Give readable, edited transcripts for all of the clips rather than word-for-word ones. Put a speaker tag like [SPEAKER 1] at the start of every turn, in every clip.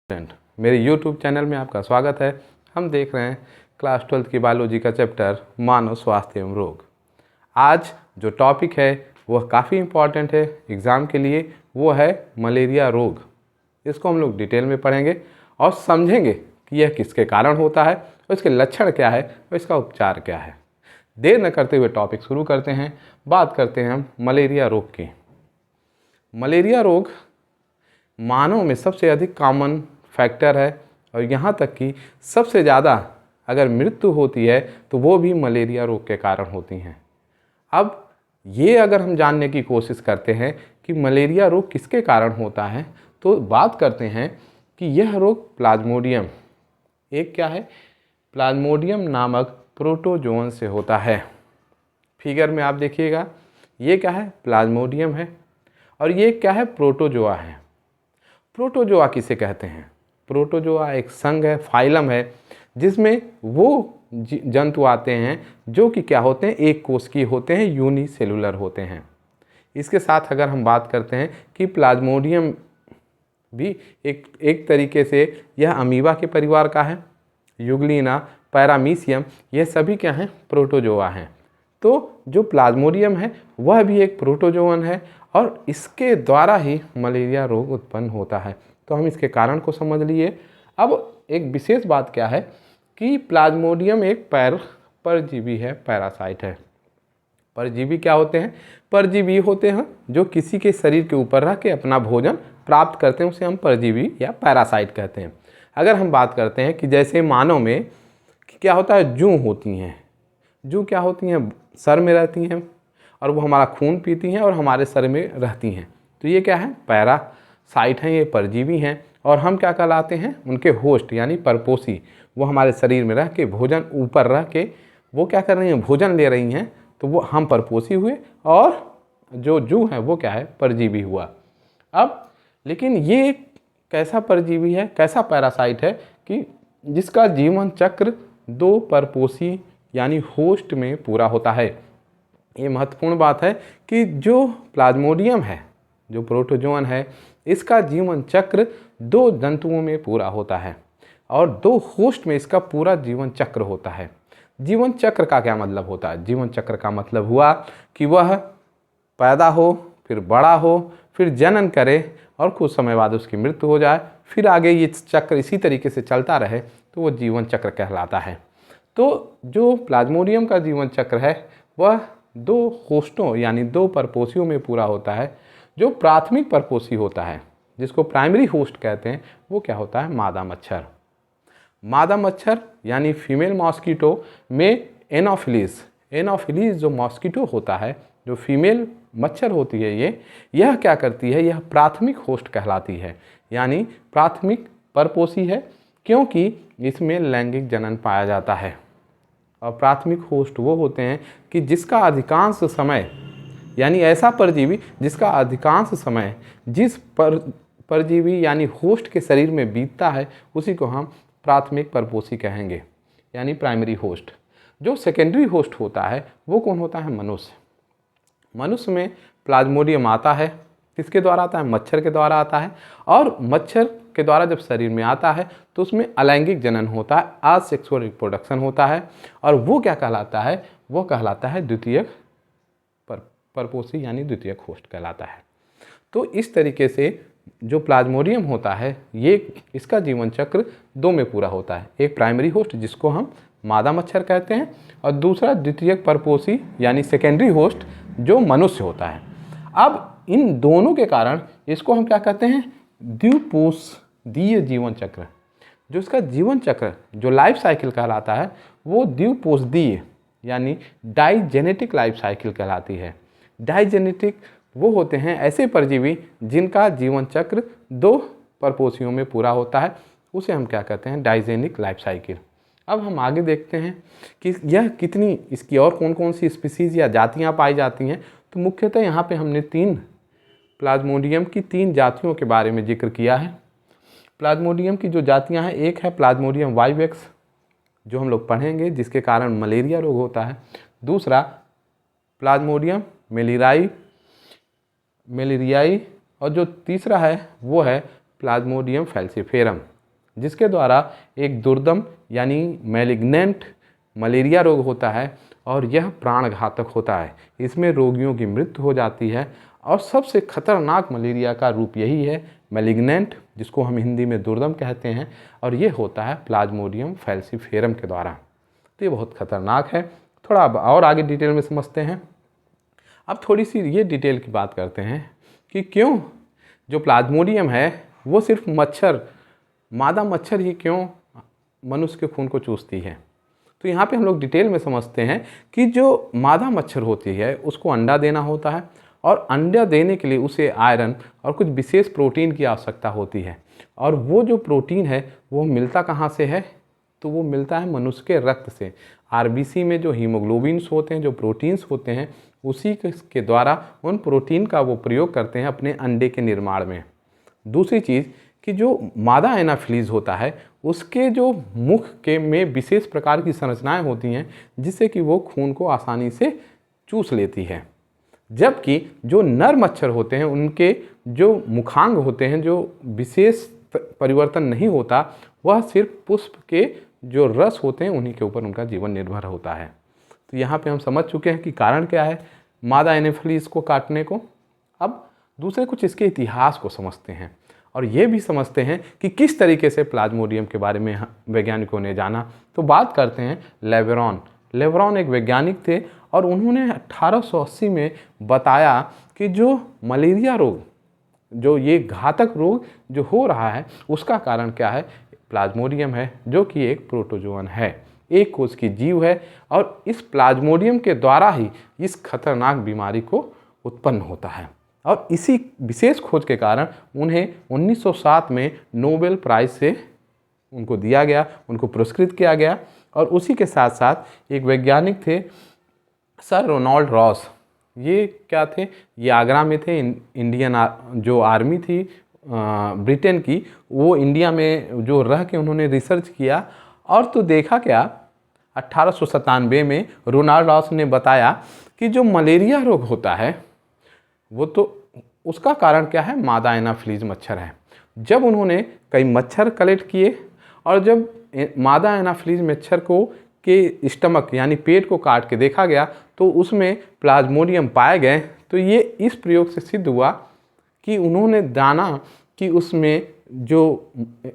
[SPEAKER 1] Student, मेरे YouTube channel में आपका स्वागत है। हम देख रहे हैं क्लास 12 की बायोलॉजी का चैप्टर मानव स्वास्थ्य एवं रोग। आज जो टॉपिक है वह काफ़ी इम्पॉर्टेंट है एग्ज़ाम के लिए, वो है मलेरिया रोग। इसको हम लोग डिटेल में पढ़ेंगे और समझेंगे कि यह किसके कारण होता है और इसके लक्षण क्या है और इसका उपचार क्या है। देर न करते हुए टॉपिक शुरू करते हैं। बात करते हैं हम मलेरिया रोग की। मलेरिया रोग मानव में सबसे अधिक कॉमन फैक्टर है और यहाँ तक कि सबसे ज़्यादा अगर मृत्यु होती है तो वो भी मलेरिया रोग के कारण होती हैं। अब ये अगर हम जानने की कोशिश करते हैं कि मलेरिया रोग किसके कारण होता है तो बात करते हैं कि यह रोग प्लाज्मोडियम, एक क्या है, प्लाज्मोडियम नामक प्रोटोजोअन से होता है। फिगर में आप देखिएगा, ये क्या है, प्लाज्मोडियम है और ये क्या है, प्रोटोजोआ है। प्रोटोजोआ किसे कहते हैं? प्रोटोजोआ एक संघ है, फाइलम है, जिसमें वो जंतु आते हैं जो कि क्या होते हैं, एक कोशिकीय होते हैं, यूनिसेलुलर होते हैं। इसके साथ अगर हम बात करते हैं कि प्लाज्मोडियम भी एक तरीके से यह अमीबा के परिवार का है, यूग्लिना, पैरामीशियम, ये सभी क्या हैं, प्रोटोजोआ हैं। तो जो प्लाज्मोडियम है वह भी एक प्रोटोजोअन है और इसके द्वारा ही मलेरिया रोग उत्पन्न होता है। तो हम इसके कारण को समझ लिए। अब एक विशेष बात क्या है कि प्लाज्मोडियम एक परजीवी है, पैरासाइट है। परजीवी क्या होते हैं? परजीवी होते हैं जो किसी के शरीर के ऊपर रह के अपना भोजन प्राप्त करते हैं, उसे हम परजीवी या पैरासाइट कहते हैं। अगर हम बात करते हैं कि जैसे मानव में क्या होता है, जूं होती हैं। जूं क्या होती हैं? सर में रहती हैं और वो हमारा खून पीती हैं और हमारे सर में रहती हैं। तो ये क्या है, पैरासाइट हैं, ये परजीवी हैं और हम क्या कहलाते हैं, उनके होस्ट यानी परपोषी। वो हमारे शरीर में रह के भोजन ऊपर रह के वो क्या कर रही हैं, भोजन ले रही हैं, तो वो हम परपोषी हुए और जो जूं है वो क्या है, परजीवी हुआ। अब लेकिन ये कैसा परजीवी है, कैसा पैरासाइट है कि जिसका जीवन चक्र दो परपोषी यानी होस्ट में पूरा होता है। ये महत्वपूर्ण बात है कि जो प्लाज्मोडियम है, जो प्रोटोजोअन है, इसका जीवन चक्र दो जंतुओं में पूरा होता है और दो होस्ट में इसका पूरा जीवन चक्र होता है। जीवन चक्र का क्या मतलब होता है? जीवन चक्र का मतलब हुआ कि वह पैदा हो, फिर बड़ा हो, फिर जनन करे और कुछ समय बाद उसकी मृत्यु हो जाए, फिर आगे ये चक्र इसी तरीके से चलता रहे, तो वो जीवन चक्र कहलाता है। तो जो प्लाज्मोडियम का जीवन चक्र है वह दो होस्टों यानी दो परपोषियों में पूरा होता है। जो प्राथमिक परपोषी होता है, जिसको प्राइमरी होस्ट कहते हैं, वो क्या होता है, मादा मच्छर। मादा मच्छर यानी फीमेल मॉस्किटो में एनोफिलीज जो मॉस्किटो होता है, जो फीमेल मच्छर होती है, यह क्या करती है, यह प्राथमिक होस्ट कहलाती है यानी प्राथमिक परपोषी है, क्योंकि इसमें लैंगिक जनन पाया जाता है। और प्राथमिक होस्ट वो होते हैं कि जिसका अधिकांश समय यानी ऐसा परजीवी जिसका अधिकांश समय जिस परजीवी यानी होस्ट के शरीर में बीतता है, उसी को हम प्राथमिक परपोषी कहेंगे यानी प्राइमरी होस्ट। जो सेकेंडरी होस्ट होता है वो कौन होता है, मनुष्य। मनुष्य में प्लाज्मोडियम आता है, किसके द्वारा आता है, मच्छर के द्वारा आता है और मच्छर के द्वारा जब शरीर में आता है तो उसमें अलैंगिक जनन होता है, असेक्सुअल रिप्रोडक्शन होता है और वो क्या कहलाता है, वो कहलाता है द्वितीयक परपोषी यानी द्वितीयक होस्ट कहलाता है। तो इस तरीके से जो प्लाज्मोडियम होता है ये इसका जीवन चक्र दो में पूरा होता है, एक प्राइमरी होस्ट जिसको हम मादा मच्छर कहते हैं और दूसरा द्वितीयक परपोषी यानी सेकेंडरी होस्ट जो मनुष्य होता है। अब इन दोनों के कारण इसको हम क्या कहते हैं, द्विपोषीय जीवन चक्र। जो इसका जीवन चक्र जो लाइफ साइकिल कहलाता है वो द्विपोषीय यानी डाइजेनेटिक लाइफ साइकिल कहलाती है। डाइजेनेटिक वो होते हैं ऐसे परजीवी जिनका जीवन चक्र दो परपोषियों में पूरा होता है, उसे हम क्या कहते हैं, डाइजेनिक लाइफ साइकिल। अब हम आगे देखते हैं कि यह कितनी, इसकी और कौन कौन सी स्पीसीज या जातियां पाई जाती हैं। तो मुख्यतः यहाँ पे हमने प्लाज्मोडियम की तीन जातियों के बारे में जिक्र किया है। प्लाज्मोडियम की जो जातियां हैं, एक है प्लाज्मोडियम वाइवेक्स जो हम लोग पढ़ेंगे जिसके कारण मलेरिया रोग होता है। दूसरा प्लाज्मोडियम मेलिरियाई और जो तीसरा है वो है प्लाज्मोडियम फैल्सिफेरम। जिसके द्वारा एक दुर्दम यानी मैलिग्नेंट मलेरिया रोग होता है और यह प्राणघातक होता है। इसमें रोगियों की मृत्यु हो जाती है और सबसे खतरनाक मलेरिया का रूप यही है, मैलिग्नेंट, जिसको हम हिंदी में दुर्दम कहते हैं, और ये होता है प्लाज्मोडियम फैल्सीफेरम के द्वारा। तो ये बहुत खतरनाक है। थोड़ा और आगे डिटेल में समझते हैं। अब थोड़ी सी ये डिटेल की बात करते हैं कि क्यों जो प्लाज्मोडियम है वो सिर्फ मच्छर, मादा मच्छर ही क्यों मनुष्य के खून को चूसती है। तो यहाँ पे हम लोग डिटेल में समझते हैं कि जो मादा मच्छर होती है उसको अंडा देना होता है और अंडा देने के लिए उसे आयरन और कुछ विशेष प्रोटीन की आवश्यकता होती है। और वो जो प्रोटीन है वो मिलता कहाँ से है, तो वो मिलता है मनुष्य के रक्त से। आरबीसी में जो हीमोग्लोबिन्स होते हैं, जो प्रोटीन्स होते हैं, उसी के द्वारा उन प्रोटीन का वो प्रयोग करते हैं अपने अंडे के निर्माण में। दूसरी चीज़ कि जो मादा एनाफिलीज होता है उसके जो मुख के में विशेष प्रकार की संरचनाएं होती हैं जिससे कि वो खून को आसानी से चूस लेती है। जबकि जो नर मच्छर होते हैं उनके जो मुखांग होते हैं, जो विशेष परिवर्तन नहीं होता, वह सिर्फ पुष्प के जो रस होते हैं उन्हीं के ऊपर उनका जीवन निर्भर होता है। तो यहाँ पे हम समझ चुके हैं कि कारण क्या है मादा एनाफिलीज को काटने को। अब दूसरे कुछ इसके इतिहास को समझते हैं और ये भी समझते हैं कि किस तरीके से प्लाज्मोडियम के बारे में वैज्ञानिकों ने जाना। तो बात करते हैं लेवेरॉन। लेवेरॉन एक वैज्ञानिक थे और उन्होंने 1880 में बताया कि जो मलेरिया रोग, जो ये घातक रोग जो हो रहा है, उसका कारण क्या है, प्लाज्मोडियम है, जो कि एक प्रोटोजोअन है, एक कोष की जीव है और इस प्लाज्मोडियम के द्वारा ही इस खतरनाक बीमारी को उत्पन्न होता है। और इसी विशेष खोज के कारण उन्हें 1907 में नोबेल प्राइज़ से उनको दिया गया, उनको पुरस्कृत किया गया। और उसी के साथ साथ एक वैज्ञानिक थे सर रोनाल्ड रॉस। ये क्या थे, ये आगरा में थे। इंडियन जो आर्मी थी ब्रिटेन की, वो इंडिया में जो रह के उन्होंने रिसर्च किया और तो देखा क्या, 1897 में रोनाल्ड रॉस ने बताया कि जो मलेरिया रोग होता है वो तो उसका कारण क्या है, मादा एनाफिलीज मच्छर है। जब उन्होंने कई मच्छर कलेक्ट किए और जब मादा एनाफिलीज मच्छर को के स्टमक यानी पेट को काट के देखा गया तो उसमें प्लाज्मोडियम पाए गए। तो ये इस प्रयोग से सिद्ध हुआ कि उन्होंने जाना कि उसमें जो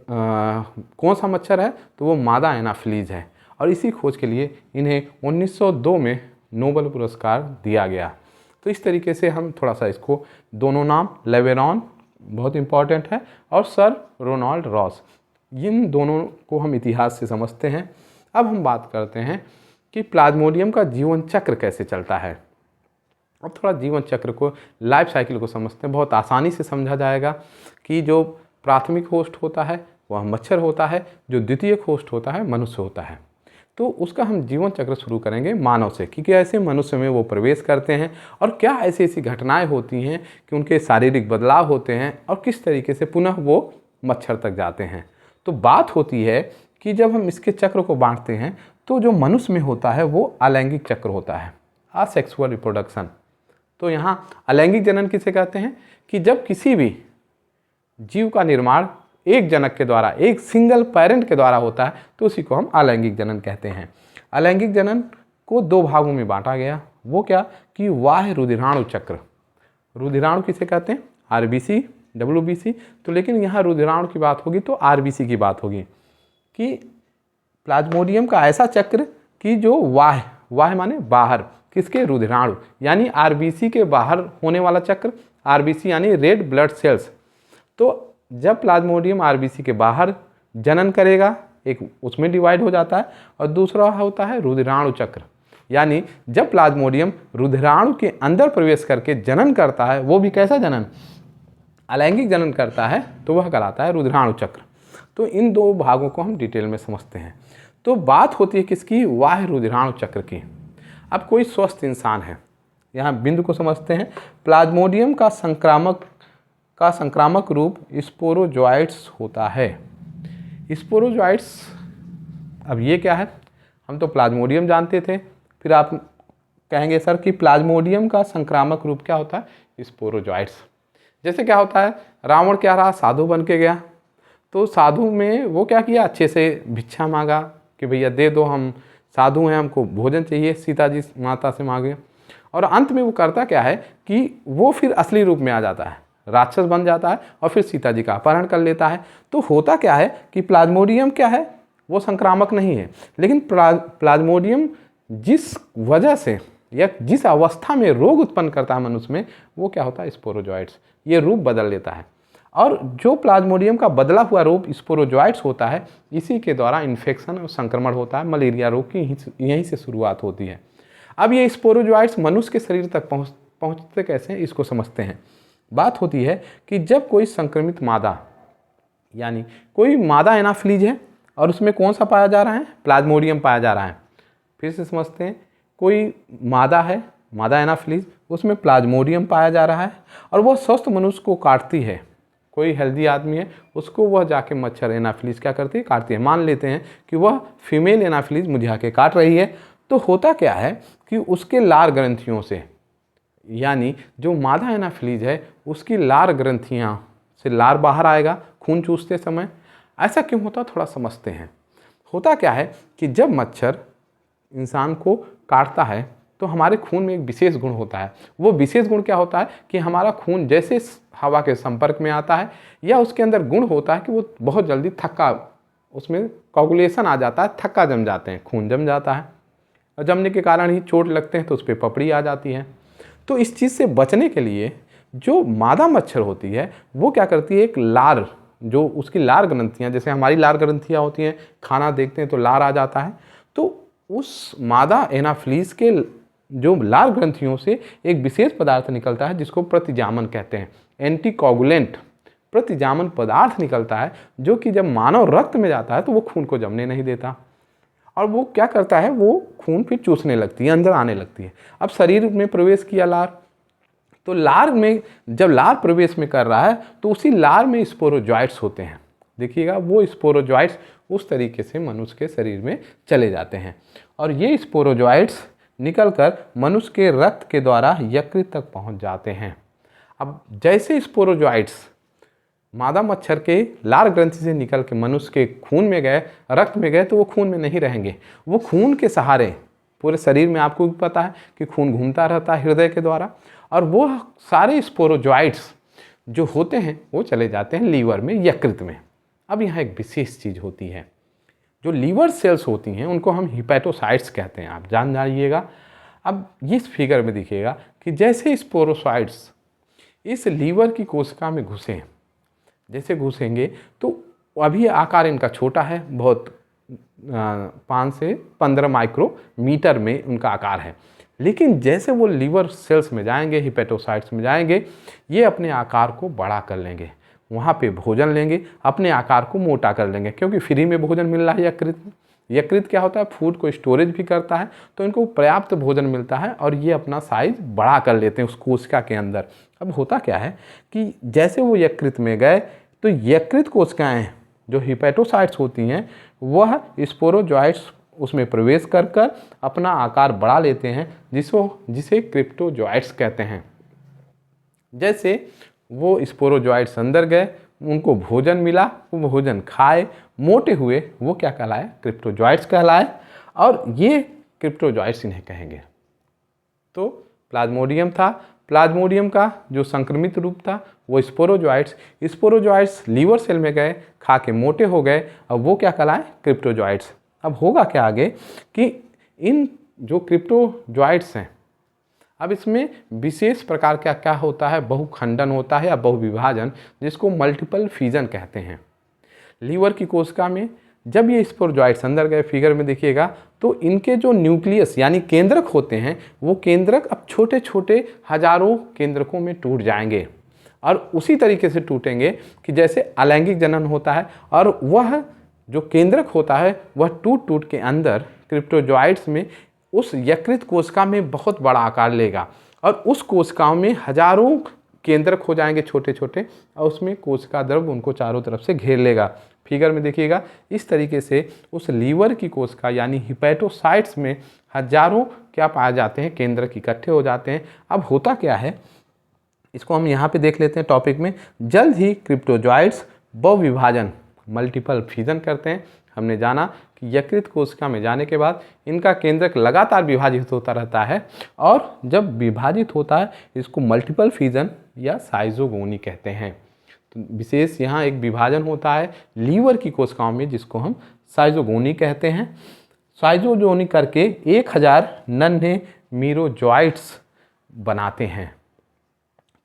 [SPEAKER 1] कौन सा मच्छर है, तो वो मादा एनाफिलीज है। और इसी खोज के लिए इन्हें 1902 में नोबेल पुरस्कार दिया गया। तो इस तरीके से हम थोड़ा सा इसको, दोनों नाम लेवेरॉन बहुत इम्पॉर्टेंट है और सर रोनाल्ड रॉस, इन दोनों को हम इतिहास से समझते हैं। अब हम बात करते हैं कि प्लाज्मोडियम का जीवन चक्र कैसे चलता है। अब थोड़ा जीवन चक्र को, लाइफ साइकिल को समझते हैं। बहुत आसानी से समझा जाएगा कि जो प्राथमिक होस्ट होता है वह मच्छर होता है, जो द्वितीयक होस्ट होता है मनुष्य होता है। तो उसका हम जीवन चक्र शुरू करेंगे मानव से कि कैसे मनुष्य में वो प्रवेश करते हैं और क्या ऐसी ऐसी घटनाएं होती हैं कि उनके शारीरिक बदलाव होते हैं और किस तरीके से पुनः वो मच्छर तक जाते हैं। तो बात होती है कि जब हम इसके चक्र को बांटते हैं तो जो मनुष्य में होता है वो अलैंगिक चक्र होता है, असेक्सुअल रिप्रोडक्शन। तो यहाँ अलैंगिक जनन किसे कहते हैं कि जब किसी भी जीव का निर्माण एक जनक के द्वारा, एक सिंगल पेरेंट के द्वारा होता है तो उसी को हम अलैंगिक जनन कहते हैं। अलैंगिक जनन को दो भागों में बांटा गया। वो क्या कि बाह्य रुधिराणु चक्र। रुधिराणु किसे कहते हैं, आरबीसी, डब्ल्यूबीसी। तो लेकिन यहाँ रुधिराणु की बात होगी तो आरबीसी की बात होगी कि प्लाज्मोडियम का ऐसा चक्र कि जो बाह्य माने बाहर, किसके, रुधिराणु, यानी आरबीसी के बाहर होने वाला चक्र। आरबीसी यानी रेड ब्लड सेल्स। तो जब प्लाज्मोडियम आरबीसी के बाहर जनन करेगा, एक उसमें डिवाइड हो जाता है, और दूसरा होता है रुधिराणु चक्र। यानी जब प्लाज्मोडियम रुधिराणु के अंदर प्रवेश करके जनन करता है, वो भी कैसा जनन, अलैंगिक जनन करता है, तो वह कहलाता है रुधिराणु चक्र। तो इन दो भागों को हम डिटेल में समझते हैं। तो बात होती है किसकी, बाह्य रुधिराणु चक्र की। अब कोई स्वस्थ इंसान है, यहाँ बिंदु को समझते हैं। प्लाज्मोडियम का संक्रामक रूप स्पोरोजोइट्स होता है। स्पोरोजोइट्स, अब ये क्या है, हम तो प्लाज्मोडियम जानते थे, फिर आप कहेंगे सर कि प्लाज्मोडियम का संक्रामक रूप क्या होता है, स्पोरोजोइट्स। जैसे क्या होता है, रावण क्या रहा, साधु बन के गया, तो साधु में वो क्या किया, अच्छे से भिक्षा मांगा कि भैया दे दो, हम साधु हैं, हमको भोजन चाहिए, सीता जी माता से मांगे। और अंत में वो करता क्या है कि वो फिर असली रूप में आ जाता है, राक्षस बन जाता है और फिर सीता जी का अपहरण कर लेता है। तो होता क्या है कि प्लाज्मोडियम क्या है, वो संक्रामक नहीं है, लेकिन प्लाज्मोडियम जिस वजह से या जिस अवस्था में रोग उत्पन्न करता है मनुष्य में, वो क्या होता है, स्पोरोजोइट्स, ये रूप बदल लेता है। और जो प्लाज्मोडियम का बदला हुआ रूप स्पोरोजोइट्स होता है, इसी के द्वारा इन्फेक्शन और संक्रमण होता है। मलेरिया रोग की यहीं से शुरुआत होती है। अब ये स्पोरोजोइट्स मनुष्य के शरीर तक पहुँचते कैसे हैं, इसको समझते हैं। बात होती है कि जब कोई संक्रमित मादा, यानी कोई मादा एनाफिलीज है और उसमें कौन सा पाया जा रहा है, प्लाज्मोडियम पाया जा रहा है। फिर से समझते हैं, कोई मादा है, मादा एनाफिलीज, उसमें प्लाज्मोडियम पाया जा रहा है और वह स्वस्थ मनुष्य को काटती है। कोई हेल्दी आदमी है, उसको वह जाके मच्छर एनाफिलीज क्या करती है, काटती है। मान लेते हैं कि वह फीमेल एनाफिलीज मुझे आके काट रही है, तो होता क्या है कि उसके लार ग्रंथियों से, यानी जो मादा एनाफिलीज है उसकी लार ग्रंथियाँ से लार बाहर आएगा खून चूसते समय। ऐसा क्यों होता, थोड़ा समझते हैं। होता क्या है कि जब मच्छर इंसान को काटता है तो हमारे खून में एक विशेष गुण होता है। वो विशेष गुण क्या होता है कि हमारा खून जैसे हवा के संपर्क में आता है, या उसके अंदर गुण होता है कि वो बहुत जल्दी थक्का, उसमें कोगुलेशन आ जाता है, थक्का जम जाते हैं, खून जम जाता है, और जमने के कारण ही चोट लगते हैं तो उस पर पपड़ी आ जाती है। तो इस चीज़ से बचने के लिए जो मादा मच्छर होती है वो क्या करती है, एक लार, जो उसकी लार ग्रंथियाँ, जैसे हमारी लार ग्रंथियाँ होती हैं, खाना देखते हैं तो लार आ जाता है, तो उस मादा एनाफिलीज के जो लार ग्रंथियों से एक विशेष पदार्थ निकलता है जिसको प्रतिजामन कहते हैं, एंटीकोगुलेंट प्रतिजामन पदार्थ निकलता है, जो कि जब मानव रक्त में जाता है तो वो खून को जमने नहीं देता, और वो क्या करता है, वो खून फिर चूसने लगती है, अंदर आने लगती है। अब शरीर में प्रवेश किया लार, तो लार में जब लार प्रवेश में कर रहा है तो उसी लार में स्पोरोजोइट्स होते हैं। देखिएगा, वो स्पोरोजोइट्स उस तरीके से मनुष्य के शरीर में चले जाते हैं, और ये स्पोरोजोइट्स निकलकर मनुष्य के रक्त के द्वारा यकृत तक पहुंच जाते हैं। अब जैसे स्पोरोजोइट्स मादा मच्छर के लार ग्रंथि से निकल के मनुष्य के खून में गए, रक्त में गए, तो वो खून में नहीं रहेंगे, वो खून के सहारे पूरे शरीर में, आपको भी पता है कि खून घूमता रहता है हृदय के द्वारा, और वो सारे स्पोरोजोइट्स जो होते हैं वो चले जाते हैं लीवर में, यकृत में। अब यहाँ एक विशेष चीज़ होती है, जो लीवर सेल्स होती हैं उनको हम हिपैटोसाइट्स कहते हैं, आप जान जाइएगा। अब इस फिगर में देखिएगा कि जैसे स्पोरोसाइट्स इस लीवर की कोशिका में घुसे, जैसे घुसेंगे तो अभी आकार इनका छोटा है, बहुत 5 से 15 माइक्रोमीटर में उनका आकार है, लेकिन जैसे वो लीवर सेल्स में जाएंगे, हिपैटोसाइट्स में जाएंगे, ये अपने आकार को बड़ा कर लेंगे, वहाँ पे भोजन लेंगे, अपने आकार को मोटा कर लेंगे, क्योंकि फ्री में भोजन मिल रहा है यकृत में। यकृत क्या होता है, फूड को स्टोरेज भी करता है, तो इनको पर्याप्त भोजन मिलता है और ये अपना साइज बड़ा कर लेते हैं उस कोशिका के अंदर। अब होता क्या है कि जैसे वो यकृत में गए तो यकृत कोशिकाएँ जो हिपैटोसाइट्स होती हैं वह स्पोरोजोइट्स उसमें प्रवेश कर कर अपना आकार बढ़ा लेते हैं, जिसे क्रिप्टोजोइट्स कहते हैं। जैसे वो स्पोरोजोइट्स अंदर गए, उनको भोजन मिला, वो भोजन खाए, मोटे हुए, वो क्या कहलाए, क्रिप्टोजोइट्स कहलाए, और ये क्रिप्टोजोइट्स इन्हें कहेंगे। तो प्लाज्मोडियम था, प्लाज्मोडियम का जो संक्रमित रूप था वो स्पोरोजोइट्स लीवर सेल में गए, खा के मोटे हो गए, अब वो क्या कहलाए, क्रिप्टोजोइट्स। अब होगा क्या आगे कि इन जो क्रिप्टोजोइट्स हैं, अब इसमें विशेष प्रकार का क्या होता है, बहुखंडन होता है या बहुविभाजन, जिसको मल्टीपल फिजन कहते हैं। लीवर की कोशिका में जब ये स्पोरोजोइट्स अंदर गए, फिगर में देखिएगा, तो इनके जो न्यूक्लियस यानी केंद्रक होते हैं, वो केंद्रक अब छोटे छोटे हजारों केंद्रकों में टूट जाएंगे, और उसी तरीके से टूटेंगे कि जैसे अलैंगिक जनन होता है, और वह जो केंद्रक होता है वह टूट टूट के अंदर क्रिप्टोजोइट्स में उस यकृत कोशिका में बहुत बड़ा आकार लेगा, और उस कोशिकाओं में हजारों केंद्रक हो जाएंगे छोटे छोटे, और उसमें कोशिका द्रव उनको चारों तरफ से घेर लेगा। फिगर में देखिएगा, इस तरीके से उस लीवर की कोशिका यानी हिपैटोसाइट्स में हजारों क्या पाए जाते हैं, केंद्रक इकट्ठे हो जाते हैं। अब होता क्या है, इसको हम यहाँ पे देख लेते हैं टॉपिक में। जल्द ही क्रिप्टोजोइट्स बहुविभाजन मल्टीपल फिजन करते हैं। हमने जाना कि यकृत कोशिका में जाने के बाद इनका केंद्रक लगातार विभाजित होता रहता है और जब विभाजित होता है इसको मल्टीपल फिजन या साइजोगोनी कहते हैं। तो विशेष यहाँ एक विभाजन होता है लीवर की कोशिकाओं में जिसको हम साइजोगोनी कहते हैं। साइजोगोनी करके 1000 नन्हे मीरोजॉइट्स बनाते हैं।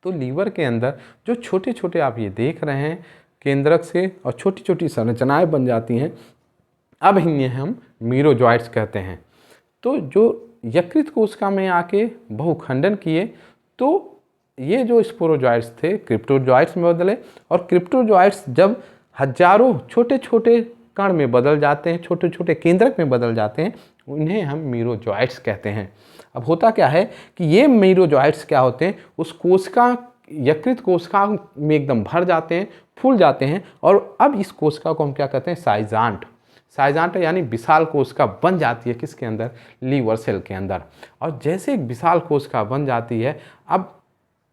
[SPEAKER 1] तो लीवर के अंदर जो छोटे छोटे आप ये देख रहे हैं केंद्रक से और छोटी छोटी संरचनाएं बन जाती हैं, अब इन्हें हम मीरोजॉइट्स कहते हैं। तो जो यकृत कोशिका में आके बहुखंडन किए तो ये जो स्पोरोजॉइट्स थे क्रिप्टोजॉइट्स में बदले और क्रिप्टोजॉइट्स जब हजारों छोटे छोटे कण में बदल जाते हैं, छोटे छोटे केंद्रक में बदल जाते हैं, उन्हें हम मीरोजॉइट्स कहते हैं। अब होता क्या है कि ये मीरोजॉइट्स क्या होते हैं, उस कोशिका यकृत कोशिका में एकदम भर जाते हैं, फूल जाते हैं और अब इस कोशिका को हम क्या कहते हैं, साइजांट। साइजांट यानी विशाल कोशिका बन जाती है किसके अंदर, लीवर सेल के अंदर। और जैसे एक विशाल कोशिका बन जाती है, अब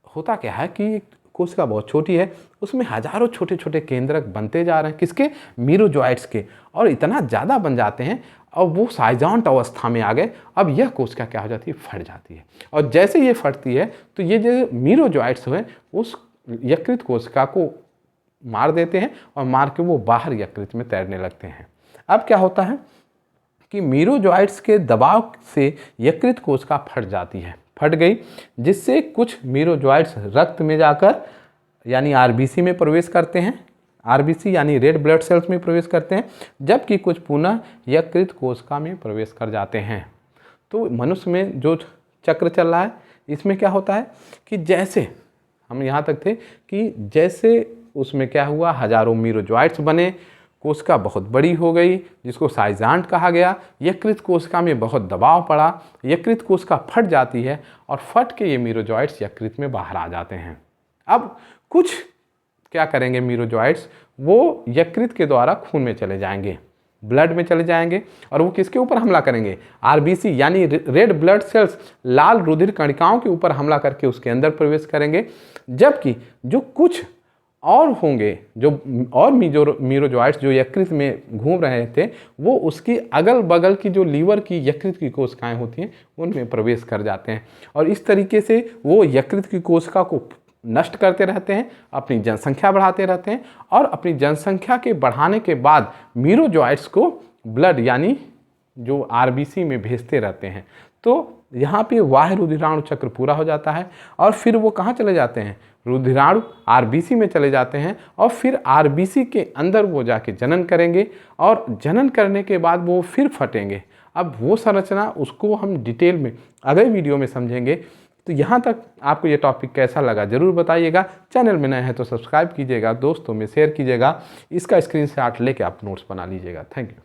[SPEAKER 1] होता क्या है कि कोशिका बहुत छोटी है, उसमें हजारों छोटे छोटे केंद्रक बनते जा रहे हैं किसके, मीरोजॉइट्स के, और इतना ज़्यादा बन जाते हैं और वो साइजांट अवस्था में आ गए। अब यह कोशिका क्या हो जाती है, फट जाती है। और जैसे ये फटती है तो ये जो मीरोजॉइट्स हुए उस यकृत कोशिका को मार देते हैं और मार के वो बाहर यकृत में तैरने लगते हैं। अब क्या होता है कि मीरोजॉइट्स के दबाव से यकृत कोशिका फट जाती है, फट गई, जिससे कुछ मीरोजॉइट्स रक्त में जाकर यानी आरबीसी में प्रवेश करते हैं, आरबीसी यानी रेड ब्लड सेल्स में प्रवेश करते हैं, जबकि कुछ पुनः यकृत कोशिका में प्रवेश कर जाते हैं। तो मनुष्य में जो चक्र चल रहा है इसमें क्या होता है कि जैसे हम यहाँ तक थे कि जैसे उसमें क्या हुआ, हजारों मीरोजॉइट्स बने, कोशिका बहुत बड़ी हो गई जिसको साइजांट कहा गया, यकृत कोशिका में बहुत दबाव पड़ा, यकृत कोशिका फट जाती है और फट के ये मीरोजॉइट्स यकृत में बाहर आ जाते हैं। अब कुछ क्या करेंगे मीरोजॉइट्स, वो यकृत के द्वारा खून में चले जाएंगे, ब्लड में चले जाएंगे और वो किसके ऊपर हमला करेंगे, आरबीसी यानी रेड ब्लड सेल्स, लाल रुधिर कणिकाओं के ऊपर हमला करके उसके अंदर प्रवेश करेंगे। जबकि जो कुछ और होंगे, जो और मीरोजॉइट्स जो यकृत में घूम रहे थे, वो उसकी अगल बगल की जो लीवर की यकृत की कोशिकाएं होती हैं उनमें प्रवेश कर जाते हैं और इस तरीके से वो यकृत की कोशिका को नष्ट करते रहते हैं, अपनी जनसंख्या बढ़ाते रहते हैं और अपनी जनसंख्या के बढ़ाने के बाद मीरोजॉइट्स को ब्लड यानी जो आरबीसी में भेजते रहते हैं। तो यहाँ पे बाह्य रुधिराणु चक्र पूरा हो जाता है और फिर वो कहाँ चले जाते हैं, रुधिराणु आरबीसी में चले जाते हैं और फिर आरबीसी के अंदर वो जाके जनन करेंगे और जनन करने के बाद वो फिर फटेंगे। अब वो संरचना उसको हम डिटेल में अगले वीडियो में समझेंगे। तो यहाँ तक आपको ये टॉपिक कैसा लगा ज़रूर बताइएगा। चैनल में नए हैं तो सब्सक्राइब कीजिएगा, दोस्तों में शेयर कीजिएगा, इसका स्क्रीनशॉट लेके आप नोट्स बना लीजिएगा। Thank you.